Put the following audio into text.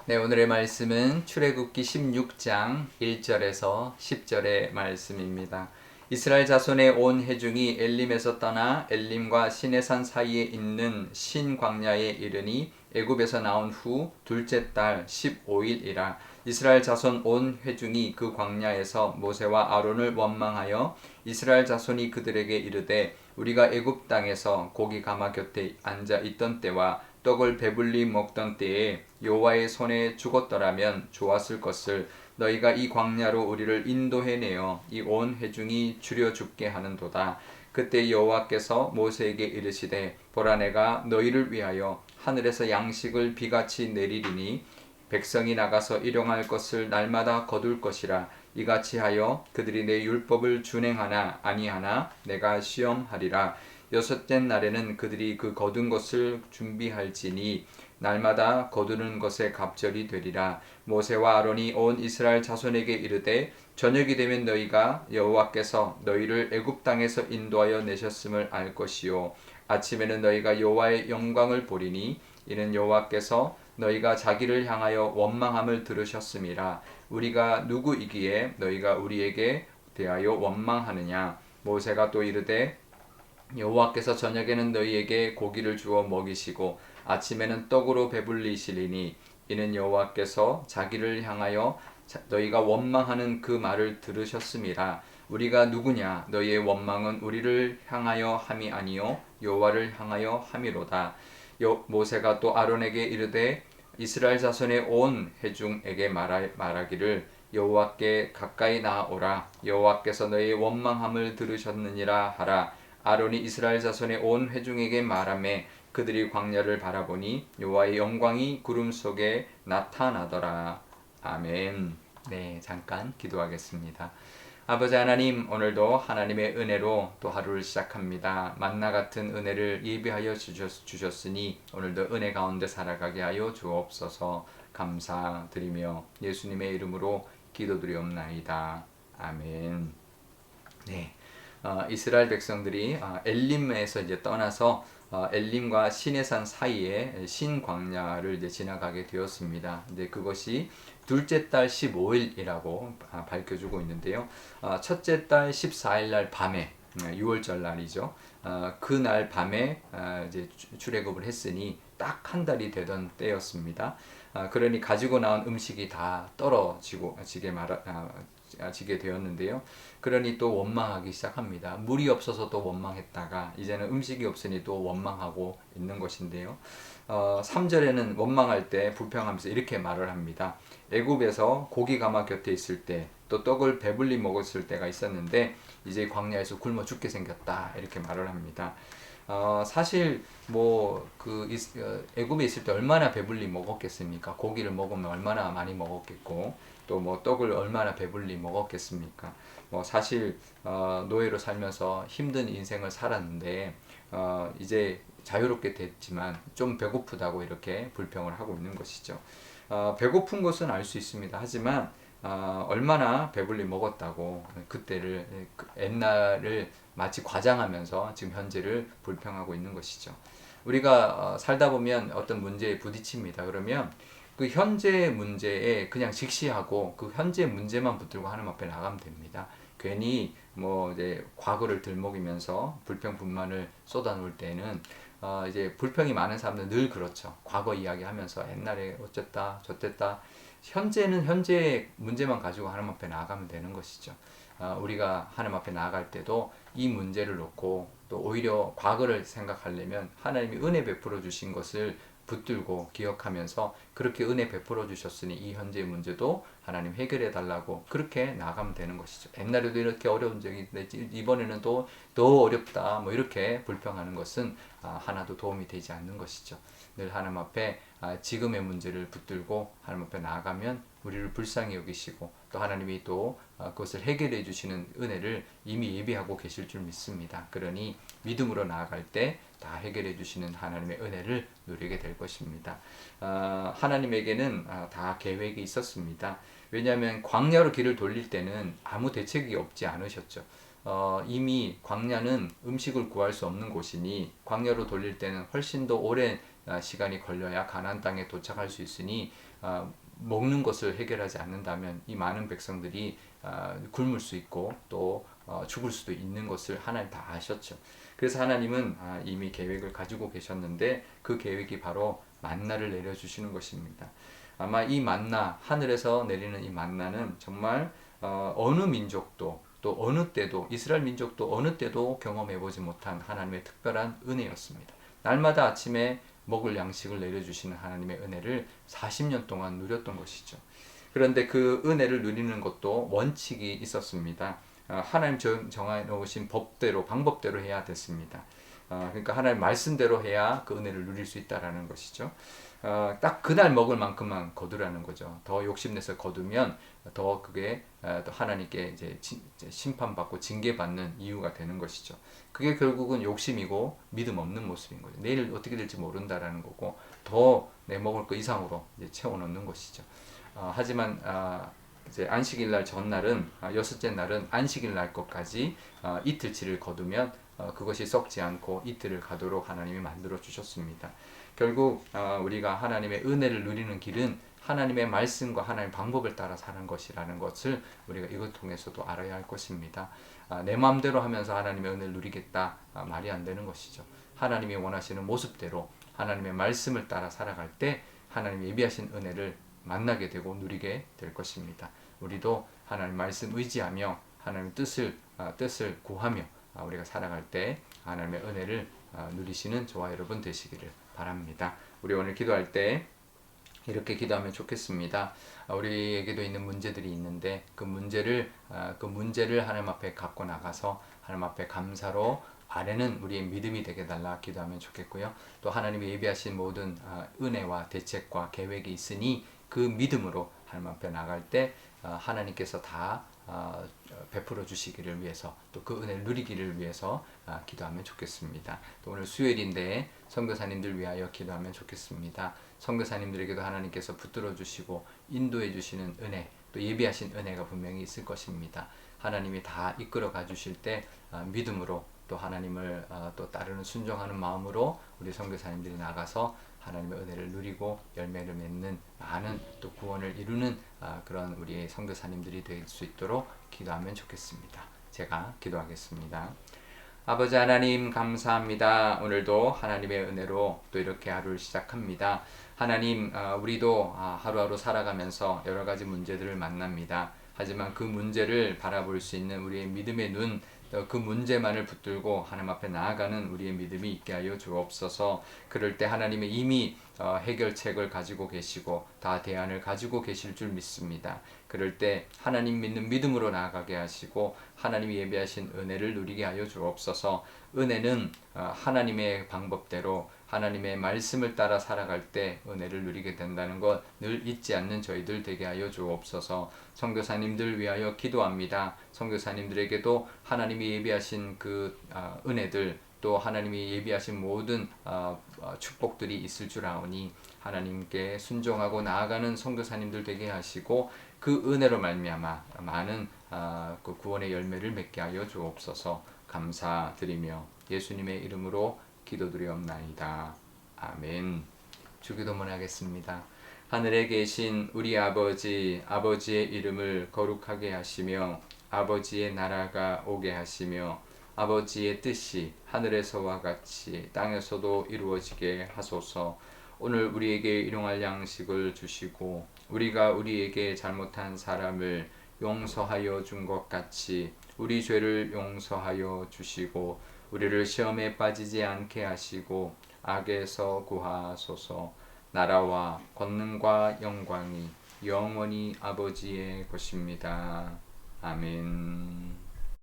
네, 오늘의 말씀은 출애굽기 16장 1절에서 10절의 말씀입니다. 이스라엘 자손의 온 회중이 엘림에서 떠나 엘림과 시내산 사이에 있는 신 광야에 이르니 애굽에서 나온 후 둘째 달 15일이라. 이스라엘 자손 온 회중이 그 광야에서 모세와 아론을 원망하여 이스라엘 자손이 그들에게 이르되 우리가 애굽 땅에서 고기 가마 곁에 앉아 있던 때와 떡을 배불리 먹던 때에 여호와의 손에 죽었더라면 좋았을 것을 너희가 이 광야로 우리를 인도해내어 이 온 회중이 죽여 죽게 하는도다. 그때 여호와께서 모세에게 이르시되 보라 내가 너희를 위하여 하늘에서 양식을 비같이 내리리니 백성이 나가서 일용할 것을 날마다 거둘 것이라. 이같이 하여 그들이 내 율법을 준행하나 아니하나 내가 시험하리라. 여섯째 날에는 그들이 그 거둔 것을 준비할지니 날마다 거두는 것에 갑절이 되리라. 모세와 아론이 온 이스라엘 자손에게 이르되 저녁이 되면 너희가 여호와께서 너희를 애굽 땅에서 인도하여 내셨음을 알 것이요 아침에는 너희가 여호와의 영광을 보리니 이는 여호와께서 너희가 자기를 향하여 원망함을 들으셨음이라. 우리가 누구이기에 너희가 우리에게 대하여 원망하느냐. 모세가 또 이르되 여호와께서 저녁에는 너희에게 고기를 주어 먹이시고 아침에는 떡으로 배불리시리니 이는 여호와께서 자기를 향하여 너희가 원망하는 그 말을 들으셨음이라. 우리가 누구냐. 너희의 원망은 우리를 향하여 함이 아니요 여호와를 향하여 함이로다. 모세가 또 아론에게 이르되 이스라엘 자손의 온 회중에게 말하기를 여호와께 가까이 나아오라. 여호와께서 너희의 원망함을 들으셨느니라 하라. 아론이 이스라엘 자손의 온 회중에게 말하매 그들이 광야를 바라보니 여호와의 영광이 구름 속에 나타나더라. 아멘. 네, 잠깐 기도하겠습니다. 아버지 하나님, 오늘도 하나님의 은혜로 또 하루를 시작합니다. 만나 같은 은혜를 예비하여 주셨으니 오늘도 은혜 가운데 살아가게 하여 주옵소서. 감사드리며 예수님의 이름으로 기도드리옵나이다. 아멘. 네. 이스라엘 백성들이 엘림에서 이제 떠나서 엘림과 시내산 사이에 신광야를 이제 지나가게 되었습니다. 근데 그것이 둘째 달 15일이라고 밝혀주고 있는데요. 첫째 달 14일 날 밤에 6월절 날이죠. 그날 밤에 이제 출애굽을 했으니 딱 한 달이 되던 때였습니다. 그러니 가지고 나온 음식이 다 지게 되었는데요. 그러니 또 원망하기 시작합니다. 물이 없어서 또 원망했다가 이제는 음식이 없으니 또 원망하고 있는 것인데요. 3절에는 원망할 때 불평하면서 이렇게 말을 합니다. 애굽에서 고기 가마 곁에 있을 때 또 떡을 배불리 먹었을 때가 있었는데 이제 광야에서 굶어 죽게 생겼다 이렇게 말을 합니다. 사실 애굽에 있을 때 얼마나 배불리 먹었겠습니까? 고기를 먹으면 얼마나 많이 먹었겠고 또 뭐 떡을 얼마나 배불리 먹었겠습니까? 사실 노예로 살면서 힘든 인생을 살았는데 이제 자유롭게 됐지만 좀 배고프다고 이렇게 불평을 하고 있는 것이죠. 배고픈 것은 알 수 있습니다. 하지만 얼마나 배불리 먹었다고 그때를 옛날을 마치 과장하면서 지금 현재를 불평하고 있는 것이죠. 우리가 살다 보면 어떤 문제에 부딪힙니다. 그러면 그 현재 문제에 그냥 직시하고 그 현재 문제만 붙들고 하나님 앞에 나가면 됩니다. 괜히 이제 과거를 들먹이면서 불평 불만을 쏟아놓을 때는 이제 불평이 많은 사람들은 늘 그렇죠. 과거 이야기하면서 옛날에 어쨌다 저쨌다. 현재는 현재 문제만 가지고 하나님 앞에 나아가면 되는 것이죠. 우리가 하나님 앞에 나아갈 때도 이 문제를 놓고 또 오히려 과거를 생각하려면 하나님이 은혜 베풀어 주신 것을 붙들고 기억하면서 그렇게 은혜 베풀어 주셨으니 이 현재의 문제도 하나님 해결해 달라고 그렇게 나가면 되는 것이죠. 옛날에도 이렇게 어려운 적이 있는데 이번에는 또 더 어렵다 이렇게 불평하는 것은 하나도 도움이 되지 않는 것이죠. 늘 하나님 앞에 지금의 문제를 붙들고 하나님 앞에 나아가면 우리를 불쌍히 여기시고 또 하나님이 또 그것을 해결해 주시는 은혜를 이미 예비하고 계실 줄 믿습니다. 그러니 믿음으로 나아갈 때 다 해결해 주시는 하나님의 은혜를 누리게 될 것입니다. 하나님에게는 다 계획이 있었습니다. 왜냐하면 광야로 길을 돌릴 때는 아무 대책이 없지 않으셨죠. 이미 광야는 음식을 구할 수 없는 곳이니 광야로 돌릴 때는 훨씬 더 오랜 시간이 걸려야 가나안 땅에 도착할 수 있으니 먹는 것을 해결하지 않는다면 이 많은 백성들이 굶을 수 있고 또 죽을 수도 있는 것을 하나님 다 아셨죠. 그래서 하나님은 이미 계획을 가지고 계셨는데 그 계획이 바로 만나를 내려주시는 것입니다. 아마 이 만나, 하늘에서 내리는 이 만나는 정말 어느 민족도 또 어느 때도, 이스라엘 민족도 어느 때도 경험해보지 못한 하나님의 특별한 은혜였습니다. 날마다 아침에 먹을 양식을 내려주시는 하나님의 은혜를 40년 동안 누렸던 것이죠. 그런데 그 은혜를 누리는 것도 원칙이 있었습니다. 하나님 정해 놓으신 법대로, 방법대로 해야 됐습니다. 그러니까 하나님 말씀대로 해야 그 은혜를 누릴 수 있다라는 것이죠. 딱 그날 먹을 만큼만 거두라는 거죠. 더 욕심내서 거두면 더 그게 또 하나님께 이제 심판받고 징계받는 이유가 되는 것이죠. 그게 결국은 욕심이고 믿음 없는 모습인 거죠. 내일 어떻게 될지 모른다라는 거고 더 내 먹을 거 이상으로 이제 채워넣는 것이죠. 하지만 이제 안식일 날 전날은 여섯째 날은 안식일 날 것까지 이틀치를 거두면 그것이 썩지 않고 이틀을 가도록 하나님이 만들어 주셨습니다. 결국 우리가 하나님의 은혜를 누리는 길은 하나님의 말씀과 하나님의 방법을 따라 사는 것이라는 것을 우리가 이것 통해서도 알아야 할 것입니다. 내 마음대로 하면서 하나님의 은혜를 누리겠다 말이 안 되는 것이죠. 하나님이 원하시는 모습대로 하나님의 말씀을 따라 살아갈 때 하나님이 예비하신 은혜를 만나게 되고 누리게 될 것입니다. 우리도 하나님 말씀 의지하며 하나님 뜻을 구하며 우리가 살아갈 때 하나님의 은혜를 누리시는 저와 여러분 되시기를 바랍니다. 우리 오늘 기도할 때 이렇게 기도하면 좋겠습니다. 우리에게도 있는 문제들이 있는데 그 문제를 하나님 앞에 갖고 나가서 하나님 앞에 감사로 아래는 우리의 믿음이 되게 달라 기도하면 좋겠고요. 또 하나님이 예비하신 모든 은혜와 대책과 계획이 있으니 그 믿음으로 하나님 앞에 나갈 때 하나님께서 다 베풀어 주시기를 위해서 또 그 은혜를 누리기를 위해서 기도하면 좋겠습니다. 또 오늘 수요일인데 선교사님들 위하여 기도하면 좋겠습니다. 선교사님들에게도 하나님께서 붙들어 주시고 인도해 주시는 은혜, 또 예비하신 은혜가 분명히 있을 것입니다. 하나님이 다 이끌어 가 주실 때 믿음으로 또 하나님을 또 따르는 순종하는 마음으로 우리 선교사님들이 나가서 하나님의 은혜를 누리고 열매를 맺는 많은 또 구원을 이루는 그런 우리의 선교사님들이 될 수 있도록 기도하면 좋겠습니다. 제가 기도하겠습니다. 아버지 하나님 감사합니다. 오늘도 하나님의 은혜로 또 이렇게 하루를 시작합니다. 하나님 우리도 하루하루 살아가면서 여러 가지 문제들을 만납니다. 하지만 그 문제를 바라볼 수 있는 우리의 믿음의 눈, 그 문제만을 붙들고 하나님 앞에 나아가는 우리의 믿음이 있게 하여 주옵소서. 그럴 때 하나님의 이미 해결책을 가지고 계시고 다 대안을 가지고 계실 줄 믿습니다. 그럴 때 하나님 믿는 믿음으로 나아가게 하시고 하나님이 예비하신 은혜를 누리게 하여 주옵소서. 은혜는 하나님의 방법대로 하나님의 말씀을 따라 살아갈 때 은혜를 누리게 된다는 것 늘 잊지 않는 저희들 되게 하여 주옵소서. 선교사님들 위하여 기도합니다. 선교사님들에게도 하나님이 예비하신 그 은혜들 또 하나님이 예비하신 모든 축복들이 있을 줄 아오니 하나님께 순종하고 나아가는 선교사님들 되게 하시고 그 은혜로 말미암아 많은 그 구원의 열매를 맺게 하여 주옵소서. 감사드리며 예수님의 이름으로 기도드리옵나이다. 아멘. 주기도문 하겠습니다. 하늘에 계신 우리 아버지, 아버지의 이름을 거룩하게 하시며 아버지의 나라가 오게 하시며 아버지의 뜻이 하늘에서와 같이 땅에서도 이루어지게 하소서. 오늘 우리에게 일용할 양식을 주시고 우리가 우리에게 잘못한 사람을 용서하여 준 것 같이 우리 죄를 용서하여 주시고 우리를 시험에 빠지지 않게 하시고 악에서 구하소서. 나라와 권능과 영광이 영원히 아버지의 것입니다. 아멘.